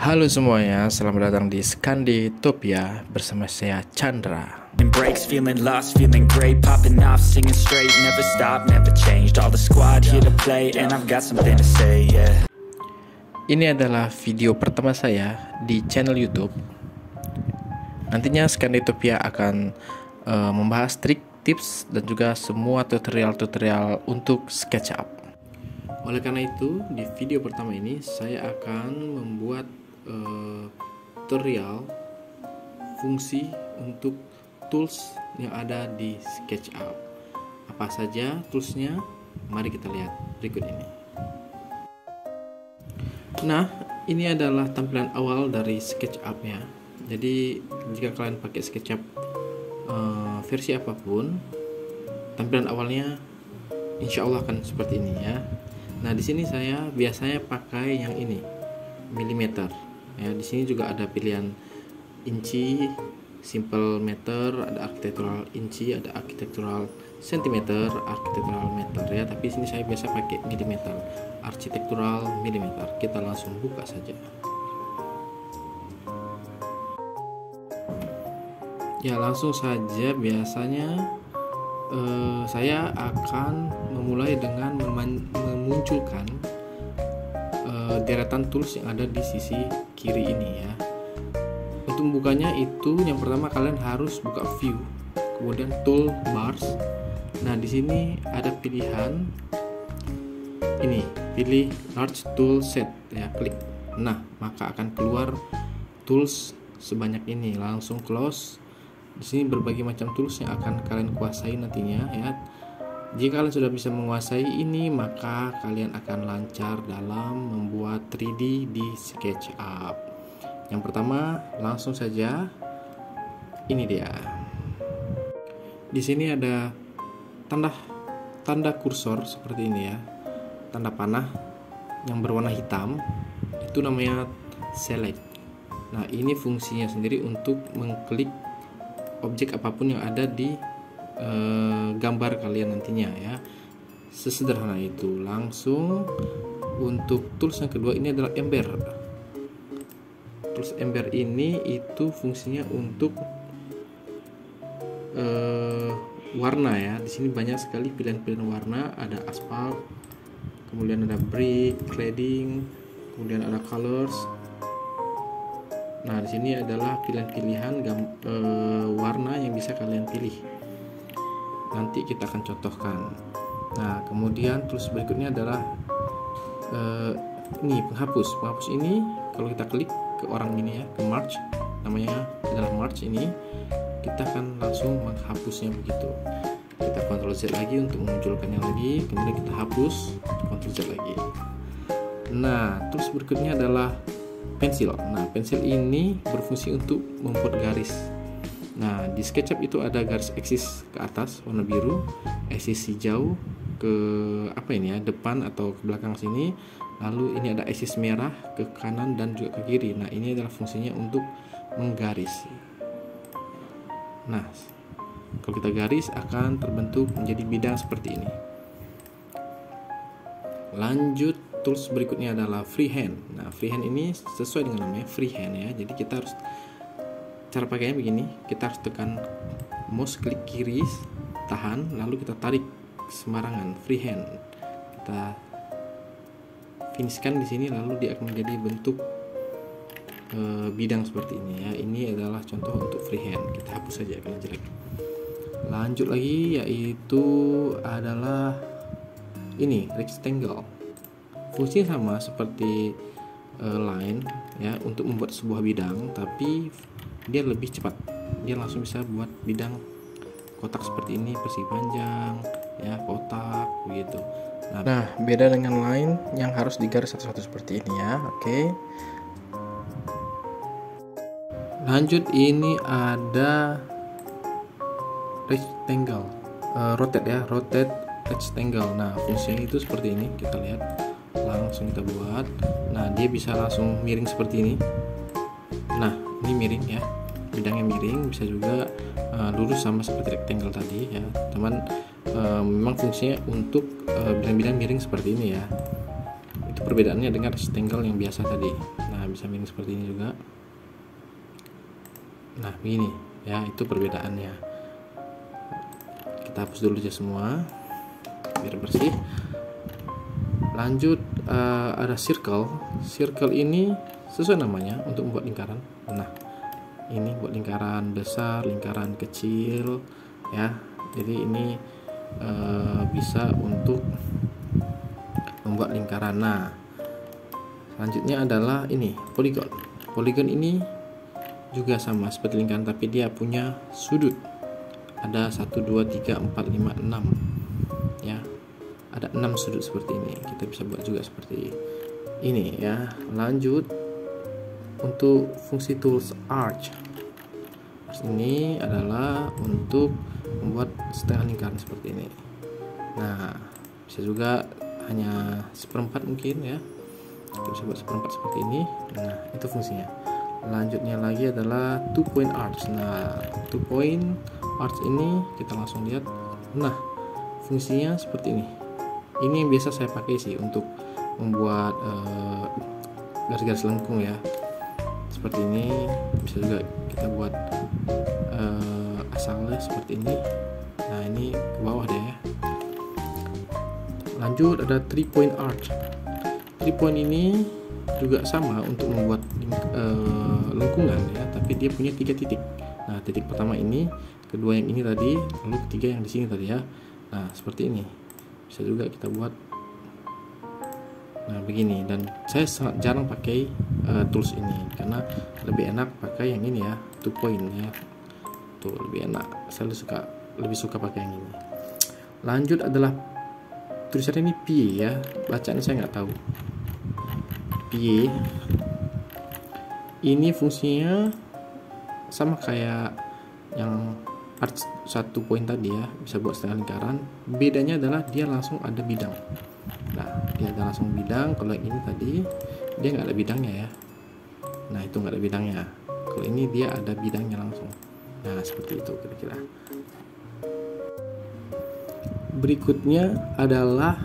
Halo semuanya, selamat datang di Skanditopia bersama saya Chandra. Breaks, feeling lost, feeling great, popping off, singing straight, never stop, never changed. All the squad here to play, and I've got something to say, yeah. Ini adalah video pertama saya di channel YouTube. Nantinya Skanditopia akan membahas trik, tips, dan juga semua tutorial-tutorial untuk SketchUp. Oleh karena itu, di video pertama ini saya akan membuat tutorial fungsi untuk tools yang ada di SketchUp. Apa saja toolsnya? Mari kita lihat berikut ini. Nah, ini adalah tampilan awal dari SketchUp ya. Jadi jika kalian pakai SketchUp versi apapun, tampilan awalnya insya Allah akan seperti ini ya. Nah, di sini saya biasanya pakai yang ini, milimeter. Ya, di sini juga ada pilihan inci, simple meter, ada architectural inci, ada architectural sentimeter, architectural meter ya. Tapi sini saya biasa pakai milimeter, architectural milimeter. Kita langsung buka saja. Ya, langsung saja. Biasanya saya akan memulai dengan memunculkan deretan tools yang ada di sisi kiri ini ya. Untuk membukanya itu yang pertama kalian harus buka view, kemudian toolbars. Nah, di sini ada pilihan ini, pilih large tool set ya, klik. Nah, maka akan keluar tools sebanyak ini. Langsung close. Di sini berbagai macam tools yang akan kalian kuasai nantinya ya. Jika kalian sudah bisa menguasai ini, maka kalian akan lancar dalam membuat 3D di SketchUp. Yang pertama, langsung saja ini dia. Di sini ada tanda kursor seperti ini ya. Tanda panah yang berwarna hitam itu namanya select. Nah, ini fungsinya sendiri untuk mengklik objek apapun yang ada di gambar kalian nantinya ya. Sesederhana itu. Langsung untuk tools yang kedua ini adalah ember. Tools ember ini itu fungsinya untuk warna ya. Di sini banyak sekali pilihan-pilihan warna. Ada aspal, kemudian ada brick, cladding, kemudian ada colors. Nah, di sini adalah pilihan-pilihan warna yang bisa kalian pilih. Nanti kita akan contohkan. Nah, kemudian tools berikutnya adalah ini penghapus. Penghapus ini kalau kita klik ke orang ini ya, ke merge, namanya adalah merge ini, kita akan langsung menghapusnya begitu. Kita Ctrl Z lagi untuk memunculkannya lagi, kemudian kita hapus, Ctrl Z lagi. Nah, tools berikutnya adalah pensil. Nah, pensil ini berfungsi untuk membuat garis. Nah, di SketchUp itu ada garis eksis ke atas warna biru, eksis hijau ke depan atau ke belakang sini. Lalu ini ada eksis merah ke kanan dan juga ke kiri. Nah, ini adalah fungsinya untuk menggaris. Nah, kalau kita garis akan terbentuk menjadi bidang seperti ini. Lanjut, tools berikutnya adalah freehand. Nah, freehand ini sesuai dengan namanya freehand ya. Jadi kita harus, cara pakainya begini, kita harus tekan mouse klik kiri, tahan, lalu kita tarik sembarangan, freehand. Kita finishkan di sini, lalu dia akan menjadi bentuk bidang seperti ini ya. Ini adalah contoh untuk freehand. Kita hapus saja karena jelek. Lanjut lagi, yaitu adalah ini rectangle. Fungsinya sama seperti line ya, untuk membuat sebuah bidang, tapi dia lebih cepat. Dia langsung bisa buat bidang kotak seperti ini, persegi panjang ya, kotak begitu. Nah, beda dengan line yang harus digaris satu-satu seperti ini ya. Oke. Lanjut, ini ada rectangle, rotate ya, rotate rectangle. Nah, fungsinya itu seperti ini, kita lihat. Langsung kita buat. Nah, dia bisa langsung miring seperti ini. Nah, ini miring ya, bidangnya miring. Bisa juga lurus sama seperti rectangle tadi ya teman. Memang fungsinya untuk bidang-bidang miring seperti ini ya. Itu perbedaannya dengan rectangle yang biasa tadi. Nah, Nah, bisa miring seperti ini juga. Nah, begini ya, itu perbedaannya. Kita hapus dulu aja semua biar bersih. Lanjut, ada circle. Circle ini sesuai namanya untuk membuat lingkaran. Nah, ini buat lingkaran besar, lingkaran kecil ya. Jadi ini bisa untuk membuat lingkaran. Nah, selanjutnya adalah ini polygon. Polygon ini juga sama seperti lingkaran, tapi dia punya sudut. Ada 1, 2, 3, 4, 5, 6 ya. Ada 6 sudut seperti ini. Kita bisa buat juga seperti ini ya. Lanjut, untuk fungsi tools arch. Arch ini adalah untuk membuat setengah lingkaran seperti ini. Nah, bisa juga hanya seperempat mungkin ya. Kita bisa buat seperempat seperti ini. Nah, itu fungsinya. Lanjutnya lagi adalah 2 point arch. Nah, 2 point arch ini kita langsung lihat. Nah, fungsinya seperti ini. Ini yang biasa saya pakai sih untuk membuat garis-garis lengkung ya. Seperti ini. Bisa juga kita buat asalnya seperti ini. Nah, ini ke bawah deh ya. Lanjut, ada 3 point arch. 3 point ini juga sama untuk membuat lengkungan ya, tapi dia punya 3 titik. Nah, titik pertama ini, kedua yang ini tadi, lalu ketiga yang di sini tadi ya. Nah, seperti ini bisa juga kita buat. Nah, begini. Dan saya sangat jarang pakai tools ini karena lebih enak pakai yang ini ya, 2 point ya. Tuh lebih enak. Saya lebih suka pakai yang ini. Lanjut adalah tulisannya ini P ya, bacaan saya nggak tahu. P ini fungsinya sama kayak yang arch 1 point tadi ya, bisa buat setengah lingkaran. Bedanya adalah dia langsung ada bidang. Nah, dia ada langsung bidang. Kalau yang ini tadi dia nggak ada bidangnya ya. Nah, itu nggak ada bidangnya. Kalau ini dia ada bidangnya langsung. Nah, seperti itu kira-kira. Berikutnya adalah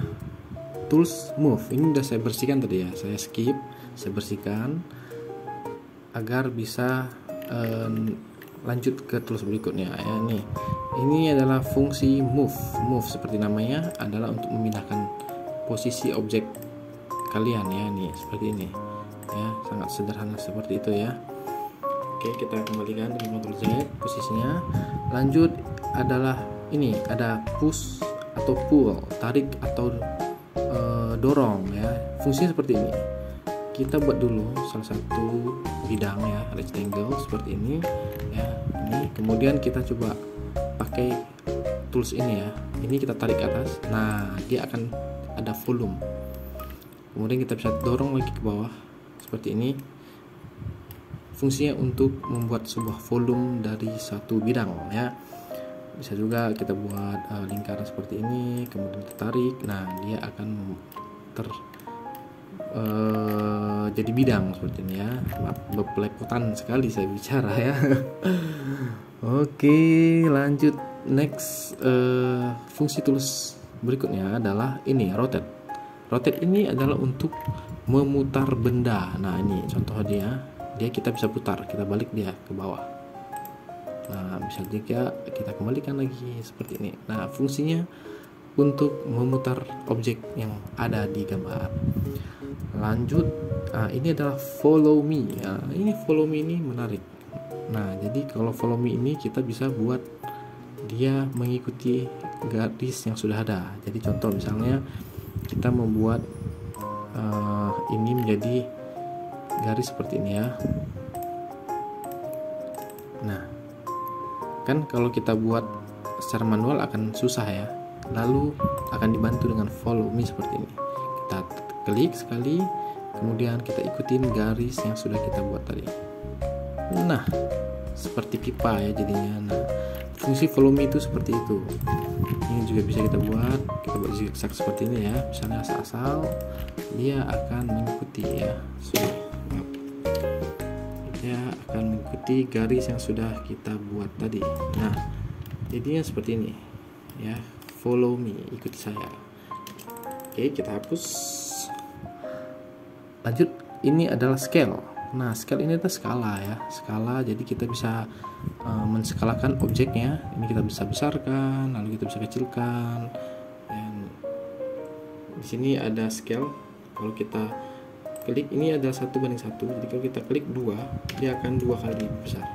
tools move. Ini udah saya bersihkan tadi ya, saya skip, saya bersihkan agar bisa lanjut ke tools berikutnya ya. Nih, ini adalah fungsi move. Move seperti namanya adalah untuk memindahkan posisi objek kalian ya. Nih, seperti ini ya, sangat sederhana seperti itu ya. Oke, kita kembalikan dengan Ctrl Z posisinya. Lanjut adalah ini, ada push atau pull, tarik atau dorong ya. Fungsinya seperti ini. Kita buat dulu salah satu bidang ya, rectangle seperti ini ya. Ini kemudian kita coba pakai tools ini ya. Ini kita tarik ke atas. Nah, dia akan ada volume. Kemudian kita bisa dorong lagi ke bawah seperti ini. Fungsinya untuk membuat sebuah volume dari satu bidang ya. Bisa juga kita buat lingkaran seperti ini, kemudian ditarik. Nah, dia akan jadi bidang seperti ini ya. Belepotan sekali saya bicara ya. Oke, lanjut. Next, fungsi tools berikutnya adalah ini, rotate. Rotate ini adalah untuk memutar benda. Nah, ini contoh dia kita bisa putar, kita balik dia ke bawah. Nah, bisa juga kita kembalikan lagi seperti ini. Nah, fungsinya untuk memutar objek yang ada di gambar. Lanjut, ini adalah follow me. Nah, ini follow me ini menarik. Nah, jadi kalau follow me ini kita bisa buat dia mengikuti garis yang sudah ada. Jadi contoh misalnya kita membuat ini menjadi garis seperti ini ya. Nah, kan kalau kita buat secara manual akan susah ya. Lalu akan dibantu dengan follow me seperti ini. Kita klik sekali, kemudian kita ikutin garis yang sudah kita buat tadi. Nah, seperti pipa ya jadinya. Nah, fungsi follow me itu seperti itu. Ini juga bisa kita buat zigzag seperti ini ya. Misalnya asal dia akan mengikuti ya. Dia akan mengikuti garis yang sudah kita buat tadi. Nah, jadinya seperti ini ya. Follow me, ikuti saya. Oke, kita hapus. Lanjut, ini adalah scale. Nah, scale ini adalah skala ya, skala. Jadi kita bisa menskalakan objeknya. Ini kita bisa besarkan, lalu kita bisa kecilkan. Dan di sini ada scale. Kalau kita klik ini ada 1:1. Jadi kalau kita klik 2, dia akan 2 kali lebih besar.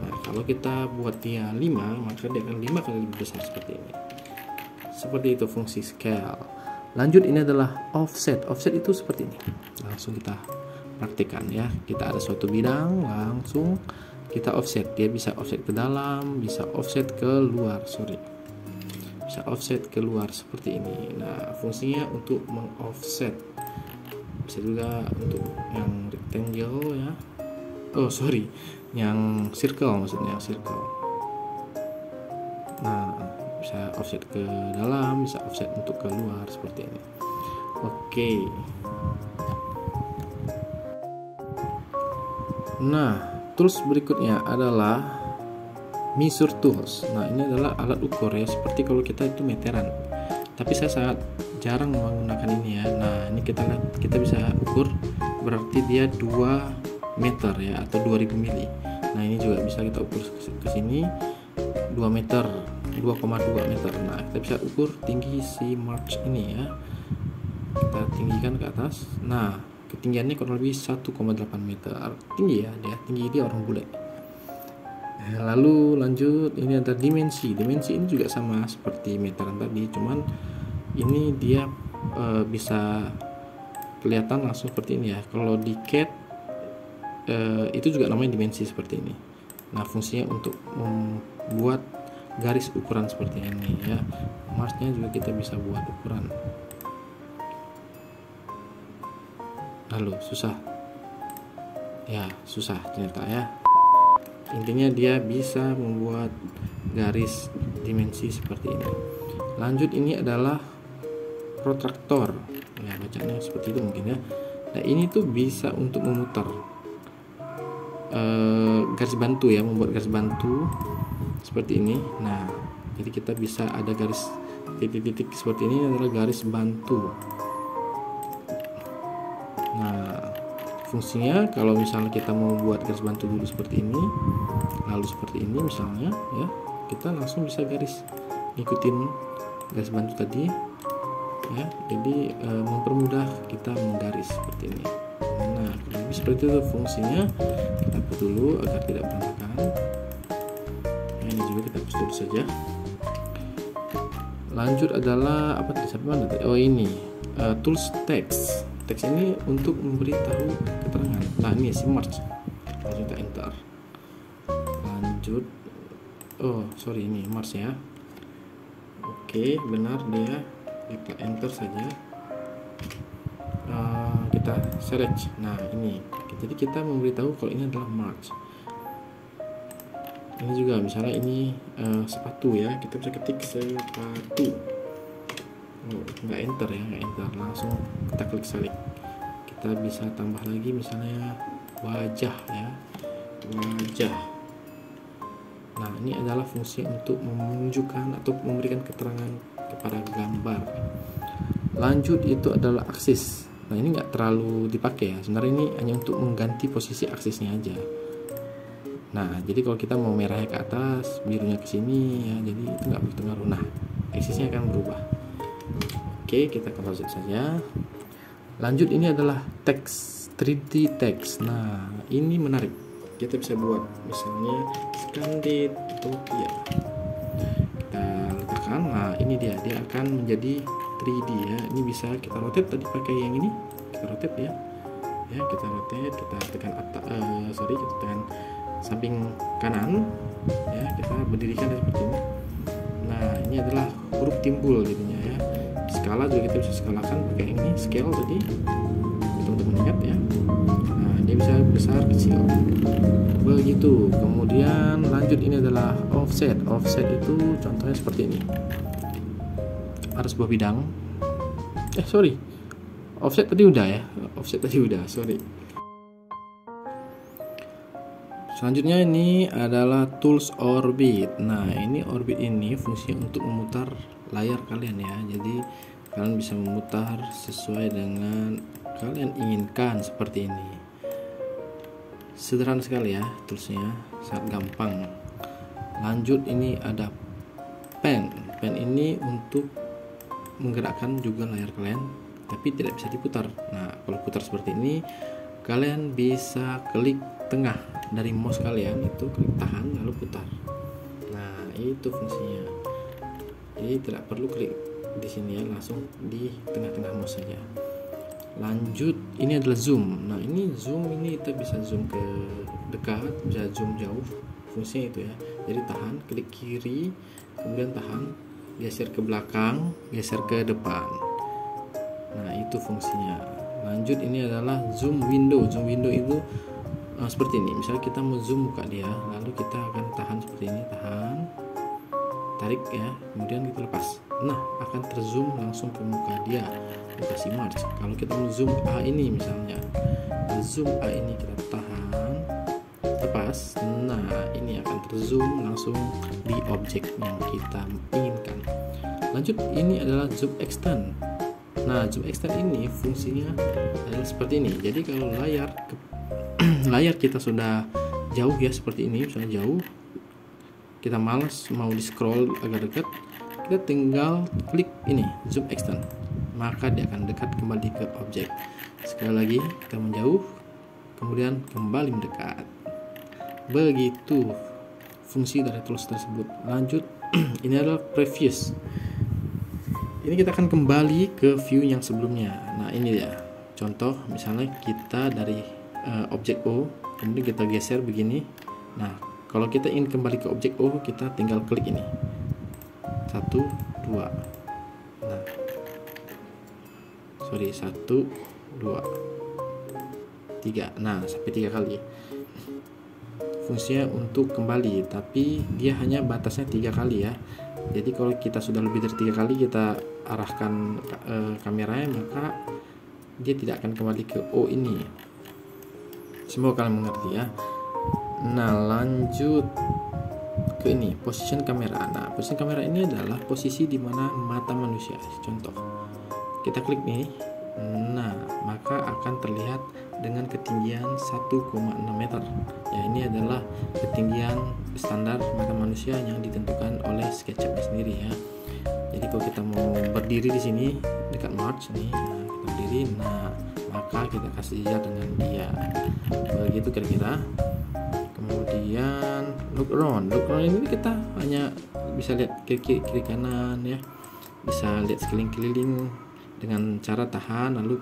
Nah, kalau kita buat dia 5, maka dia akan 5 kali lebih besar seperti ini. Seperti itu fungsi scale. Lanjut, ini adalah offset. Offset itu seperti ini. Langsung kita praktikkan ya. Kita ada suatu bidang, langsung kita offset. Dia bisa offset ke dalam, bisa offset ke luar. Bisa offset ke luar seperti ini. Nah, fungsinya untuk mengoffset. Bisa juga untuk yang rectangle ya. Yang circle maksudnya, circle. Nah, bisa offset ke dalam, bisa offset untuk ke luar seperti ini. Oke. Nah, tools berikutnya adalah measure tools. Nah, ini adalah alat ukur ya, seperti kalau kita itu meteran. Tapi saya sangat jarang menggunakan ini ya. Nah, ini kita bisa ukur, berarti dia 2 meter ya, atau 2000 mili. Nah, ini juga bisa kita ukur ke sini 2 meter, 2,2 meter. Nah, kita bisa ukur tinggi si march ini ya. Kita tinggikan ke atas. Nah, ketinggiannya kurang lebih 1,8 meter. Tinggi ya, tinggi dia orang bule. Lalu lanjut, ini ada dimensi. Dimensi ini juga sama seperti meteran tadi, cuman ini dia bisa kelihatan langsung seperti ini ya. Kalau di CAD itu juga namanya dimensi seperti ini. Nah, fungsinya untuk membuat garis ukuran seperti ini ya. Marsnya juga kita bisa buat ukuran. Lalu susah ternyata ya. Intinya dia bisa membuat garis dimensi seperti ini. Lanjut, ini adalah protraktor ya, bacanya seperti itu mungkin ya. Nah, ini tuh bisa untuk memutar garis bantu ya, membuat garis bantu seperti ini. Nah, jadi kita bisa ada garis titik-titik seperti ini adalah garis bantu. Nah, fungsinya kalau misalnya kita mau buat garis bantu dulu seperti ini, lalu seperti ini misalnya ya, kita langsung bisa ngikutin garis bantu tadi ya. Jadi mempermudah kita menggaris seperti ini. Nah, lebih seperti itu fungsinya. Kita hapus dulu agar tidak berantakan. Nah, ini juga kita hapus dulu saja. Lanjut adalah apa tadi? Sampai mana tadi? Oh, ini tools text. Teks ini untuk memberitahu keterangan. Nah, ini si march. Langsung kita enter. Lanjut. Ini march ya. Oke, benar dia. Kita enter saja. Kita select. Nah, ini. Jadi kita memberitahu kalau ini adalah march. Ini juga misalnya ini sepatu ya. Kita bisa ketik sepatu. Nggak enter, langsung kita klik select. Kita bisa tambah lagi misalnya wajah ya, wajah. Nah, ini adalah fungsi untuk menunjukkan atau memberikan keterangan kepada gambar. Lanjut, itu adalah aksis. Nah, ini nggak terlalu dipakai ya, sebenarnya ini hanya untuk mengganti posisi aksisnya aja. Nah, jadi kalau kita mau merahnya ke atas, birunya ke sini ya, jadi itu nggak begitu ngaruh. Nah, aksisnya akan berubah. Oke, kita close saja. Lanjut, ini adalah teks, 3D text. Nah, ini menarik. Kita bisa buat misalnya Skandinavia. Kita letakkan. Nah, ini dia akan menjadi 3D ya. Ini bisa kita rotate, tadi pakai yang ini. Kita rotate ya. Ya, kita rotate, kita tekan kita tekan samping kanan ya, kita berdirikan seperti ini. Nah, ini adalah huruf timbul jadinya ya. Skala juga kita bisa skalakan pakai ini scale tadi, teman-teman ingat ya. Nah, dia bisa besar kecil begitu. Kemudian lanjut, ini adalah offset. Offset itu contohnya seperti ini. Ada sebuah bidang. Offset tadi udah ya. Selanjutnya ini adalah tools orbit. Nah, ini orbit ini fungsinya untuk memutar layar kalian ya. Jadi kalian bisa memutar sesuai dengan kalian inginkan seperti ini. Sederhana sekali ya toolsnya, sangat gampang. Lanjut, ini ada pen ini untuk menggerakkan juga layar kalian, tapi tidak bisa diputar. Nah, kalau putar seperti ini, kalian bisa klik tengah dari mouse kalian, itu klik tahan lalu putar. Nah, itu fungsinya. Jadi tidak perlu klik di sini ya, langsung di tengah-tengah mouse saja. Lanjut, ini adalah zoom. Nah, ini zoom, ini kita bisa zoom ke dekat, bisa zoom jauh. Fungsinya itu ya. Jadi tahan, klik kiri, kemudian tahan, geser ke belakang, geser ke depan. Nah, itu fungsinya. Lanjut, ini adalah zoom window. Zoom window itu seperti ini. Misalnya kita mau zoom muka dia, lalu kita akan tahan seperti ini, tahan, tarik ya, kemudian kita lepas. Nah, akan terzoom langsung ke muka dia. Kita kasih march. Kalau kita mau zoom A ini misalnya, zoom A ini kita tahan, lepas. Nah, ini akan terzoom langsung di objek yang kita inginkan. Lanjut, ini adalah zoom extend. Nah, zoom extend ini fungsinya adalah seperti ini. Jadi kalau layar kita sudah jauh ya, seperti ini, misalnya jauh, kita malas mau di scroll agak dekat, kita tinggal klik ini zoom extend, maka dia akan dekat kembali ke objek. Sekali lagi kita menjauh, kemudian kembali mendekat. Begitu fungsi dari tools tersebut. Lanjut, ini adalah previous. Ini kita akan kembali ke view yang sebelumnya. Nah, ini ya contoh, misalnya kita dari objek O, kemudian kita geser begini. Nah, kalau kita ingin kembali ke objek O, kita tinggal klik ini 1, 2. Nah, sorry, 1, 2, 3. Nah, sampai 3 kali. Fungsinya untuk kembali, tapi dia hanya batasnya 3 kali ya. Jadi kalau kita sudah lebih dari 3 kali kita arahkan kameranya, maka dia tidak akan kembali ke O ini. Semoga kalian mengerti ya. Nah, lanjut ke ini, position kamera. Nah, position kamera ini adalah posisi di mana mata manusia. Contoh, kita klik nih. Nah, maka akan terlihat dengan ketinggian 1,6 meter. Ya, ini adalah ketinggian standar mata manusia yang ditentukan oleh SketchUp sendiri ya. Jadi kalau kita mau berdiri di sini dekat march nih, nah, kita berdiri, nah maka kita kasih jarak dengan dia. Begitu kira-kira. Kemudian look around ini kita hanya bisa lihat kiri kanan ya, bisa lihat sekeliling-keliling dengan cara tahan, lalu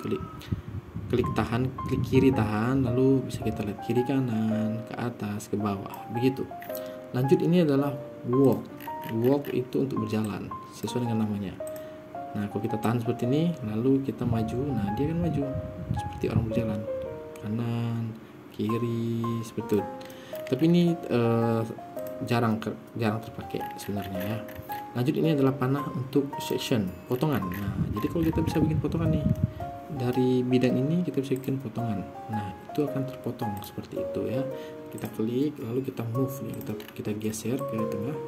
klik tahan, klik kiri tahan, lalu bisa kita lihat kiri kanan, ke atas, ke bawah, begitu. Lanjut, ini adalah walk itu untuk berjalan sesuai dengan namanya. Nah, kalau kita tahan seperti ini lalu kita maju, nah dia akan maju seperti orang berjalan, kanan kiri seperti itu. Tapi ini jarang terpakai sebenarnya ya. Lanjut, ini adalah panah untuk section, potongan. Nah, jadi kalau kita bisa bikin potongan nih dari bidang ini, kita bisa bikin potongan. Nah, itu akan terpotong seperti itu ya. Kita klik lalu kita move nih, kita geser ke tengah.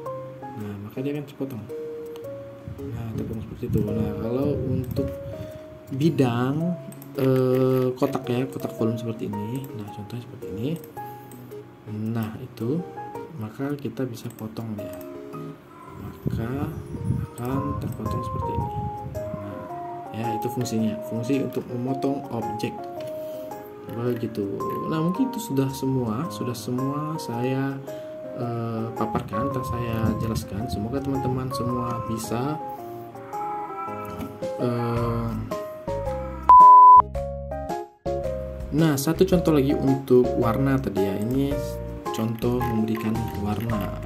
Nah, maka dia akan terpotong. Nah, terpotong seperti itu. Nah, kalau untuk bidang kotak ya, kotak volume seperti ini. Nah, contohnya seperti ini. Nah, itu maka kita bisa potong dia. Maka akan terpotong seperti ini. Nah, ya itu fungsinya, fungsi untuk memotong objek. Begitu. Nah, mungkin itu sudah semua saya paparkan atau saya jelaskan. Semoga teman-teman semua bisa Nah, satu contoh lagi untuk warna tadi ya. Ini contoh memberikan warna.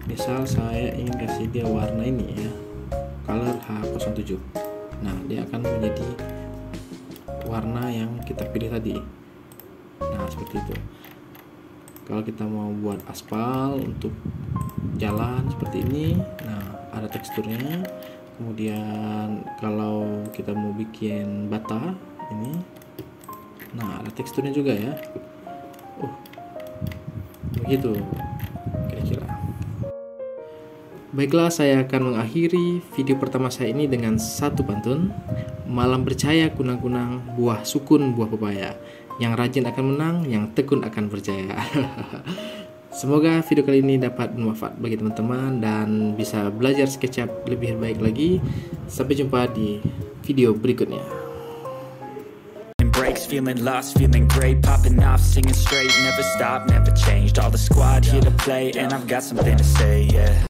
Misal saya ingin kasih dia warna ini ya, color H07. Nah, dia akan menjadi warna yang kita pilih tadi. Nah, seperti itu. Kalau kita mau buat aspal untuk jalan seperti ini, nah ada teksturnya. Kemudian kalau kita mau bikin bata ini, nah ada teksturnya juga ya. Begitu kira-kira. Baiklah, saya akan mengakhiri video pertama saya ini dengan satu pantun. Malam percaya kunang-kunang, buah sukun buah pepaya. Yang rajin akan menang, yang tekun akan berjaya. Semoga video kali ini dapat bermanfaat bagi teman-teman dan bisa belajar SketchUp lebih baik lagi. Sampai jumpa di video berikutnya. Breaks, feeling lost, feeling great, popping off, singing straight, never stop, never changed. All the squad here to play, and I've got something to say, yeah.